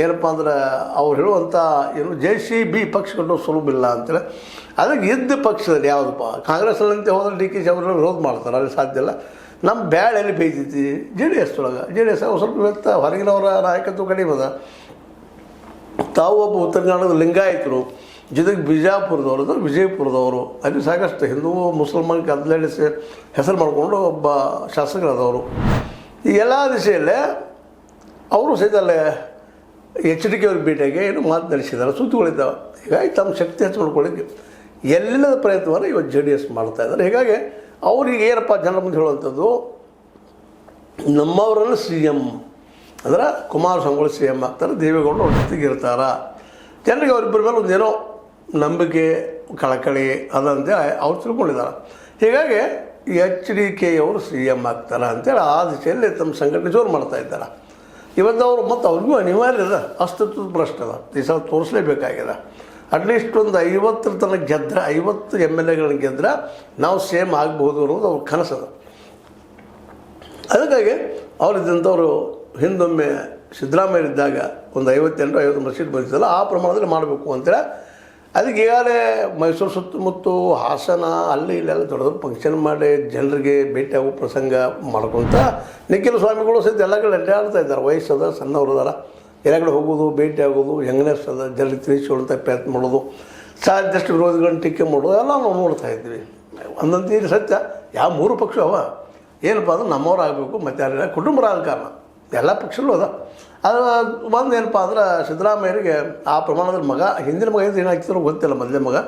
ಏನಪ್ಪ ಅಂದ್ರೆ ಅವ್ರು ಹೇಳುವಂಥ ಏನು JCB ಪಕ್ಷ ಕಟ್ಟೋದು ಸುಲಭಿಲ್ಲ ಅಂತೇಳಿ. ಅದಕ್ಕೆ ಇದ್ದ ಪಕ್ಷದಲ್ಲಿ ಯಾವುದಪ್ಪ ಕಾಂಗ್ರೆಸ್ನಂತೆ ಹೋದ್ರೆ DK ಅವರು ವಿರೋಧ ಮಾಡ್ತಾರೆ, ಅಲ್ಲಿ ಸಾಧ್ಯ ಇಲ್ಲ. ನಮ್ಮ ಬ್ಯಾಳೆ ಎಲ್ಲಿ ಬೇಯ್ತೈತಿ JDS ಒಳಗೆ. JDS ಸ್ವಲ್ಪ ಇವತ್ತು ಹೊರಗಿನವರ ನಾಯಕತ್ವ ಕಡಿಮೆ ಅದ. ತಾವು ಒಬ್ಬ ಉತ್ತರ ಕನ್ನಡದ ಲಿಂಗಾಯತರು, ಜೊತೆಗೆ ಬಿಜಾಪುರದವರು ಅಂದರೆ ವಿಜಯಪುರದವರು, ಅಲ್ಲಿ ಸಾಕಷ್ಟು ಹಿಂದೂ ಮುಸಲ್ಮಾನ್ ಕದಲಾಡಿಸಿ ಹೆಸರು ಮಾಡಿಕೊಂಡು ಒಬ್ಬ ಶಾಸಕರಾದವರು. ಈ ಎಲ್ಲ ದಿಶೆಯಲ್ಲೇ ಅವರು ಸಹಿತ ಅಲ್ಲೇ HDK ಅವ್ರಿಗೆ ಭೇಟಿಯಾಗಿ ಏನು ಮಾತು ನಡೆಸಿದ್ದಾರೆ, ಸುದ್ದಿಗಳಿದ್ದಾವೆ. ಹೀಗಾಗಿ ತಮ್ಮ ಶಕ್ತಿ ಹೆಚ್ಚು ಮಾಡ್ಕೊಳ್ಳಿಕ್ಕೆ ಎಲ್ಲೆಲ್ಲದ ಪ್ರಯತ್ನವನ್ನು ಇವತ್ತು JDS ಮಾಡ್ತಾಯಿದ್ದಾರೆ. ಹೀಗಾಗಿ ಅವ್ರಿಗೆ ಏನಪ್ಪ ಜನರ ಮುಂದೆ ಹೇಳುವಂಥದ್ದು, ನಮ್ಮವರನ್ನು CM ಅಂದ್ರೆ ಕುಮಾರಸ್ವಾಮಿಗಳು CM ಆಗ್ತಾರೆ, ದೇವೇಗೌಡರು ಅವ್ರ ಜೊತೆಗೆ ಇರ್ತಾರೆ. ಜನರಿಗೆ ಅವರಿಬ್ಬರ ಮೇಲೆ ಒಂದೇನೋ ನಂಬಿಕೆ ಕಳಕಳಿ ಅದಂತೇಳಿ ಅವ್ರು ತಿಳ್ಕೊಂಡಿದ್ದಾರೆ. ಹೀಗಾಗಿ HDK ಅವರು CM ಆಗ್ತಾರೆ ಅಂತೇಳಿ ಆ ದಿಶೆಯಲ್ಲಿ ತಮ್ಮ ಸಂಘಟನೆ ಜೋರು ಮಾಡ್ತಾಯಿದ್ದಾರೆ. ಇವತ್ತು ಅವರು ಮತ್ತು ಅವ್ರಿಗೂ ಅನಿವಾರ್ಯ ಇದೆ, ಅಸ್ತಿತ್ವದ ಪ್ರಶ್ನೆ ಅದ, ಈ ಸಲ ತೋರಿಸಲೇಬೇಕಾಗಿದೆ. ಅಟ್ಲೀಸ್ಟ್ ಒಂದು 50 ತನಕ ಗೆದ್ದರೆ, 50 MLAಗಳನ್ನ ಗೆದ್ದರೆ ನಾವು CM ಆಗ್ಬೋದು ಅನ್ನೋದು ಅವ್ರ ಕನಸದ. ಅದಕ್ಕಾಗಿ ಅವ್ರಿದ್ದಂಥವ್ರು ಹಿಂದೊಮ್ಮೆ ಸಿದ್ದರಾಮಯ್ಯ ಇದ್ದಾಗ ಒಂದು 58-59 ಸೀಟ್ ಬಂದಿದ್ದಲ್ಲ, ಆ ಪ್ರಮಾಣದಲ್ಲಿ ಮಾಡಬೇಕು ಅಂತೇಳಿ ಅದಕ್ಕೆ ಈಗಾಗಲೇ ಮೈಸೂರು ಸುತ್ತಮುತ್ತ ಹಾಸನ ಅಲ್ಲಿ ಇಲ್ಲೆಲ್ಲ ದೊಡ್ಡ ದೊಡ್ಡ ಫಂಕ್ಷನ್ ಮಾಡಿ ಜನರಿಗೆ ಭೇಟಿ ಆಗೋ ಪ್ರಸಂಗ ಮಾಡ್ಕೊತ ನಿಖಿಲ ಸ್ವಾಮಿಗಳು ಸಹಿತ ಎಲ್ಲ ಕಡೆ ಅಡ್ಡಾಡ್ತಾ ಇದ್ದಾರೆ. ವಯಸ್ಸದ ಸಣ್ಣವ್ರು ಅದಾರ, ಎಲ್ಲ ಕಡೆ ಹೋಗೋದು, ಭೇಟಿ ಆಗೋದು, ಯಂಗ್ನೆಸ್ ಅದ, ಜನರಿಗೆ ತಿಳಿಸ್ಕೊಳ್ಳುವಂಥ ಪ್ರಯತ್ನ ಮಾಡೋದು, ಸಾಧ್ಯಷ್ಟು ವಿರೋಧಿಗಳನ್ನ ಟೀಕೆ ಮಾಡೋದು ಎಲ್ಲ ನಾವು ನೋಡ್ತಾ ಇದ್ವಿ. ಒಂದೊಂದು ಸತ್ಯ ಯಾವ 3 ಪಕ್ಷ ಅವ ಏನಪ್ಪ ಅಂದ್ರೆ ನಮ್ಮವ್ರು ಆಗಬೇಕು, ಮತ್ತು ಯಾರಿಲ್ಲ ಕುಟುಂಬ ರಾಜಕಾರಣ ಎಲ್ಲ ಪಕ್ಷಗಳು ಅದ. ಅದು ಒಂದು ಏನಪ್ಪ ಅಂದ್ರೆ ಸಿದ್ದರಾಮಯ್ಯರಿಗೆ ಆ ಪ್ರಮಾಣದಲ್ಲಿ ಮಗ, ಹಿಂದಿನ ಮಗ ಏನಾಗ್ತಿರೋ ಗೊತ್ತಿಲ್ಲ, ಮೊದಲೇ ಮಗ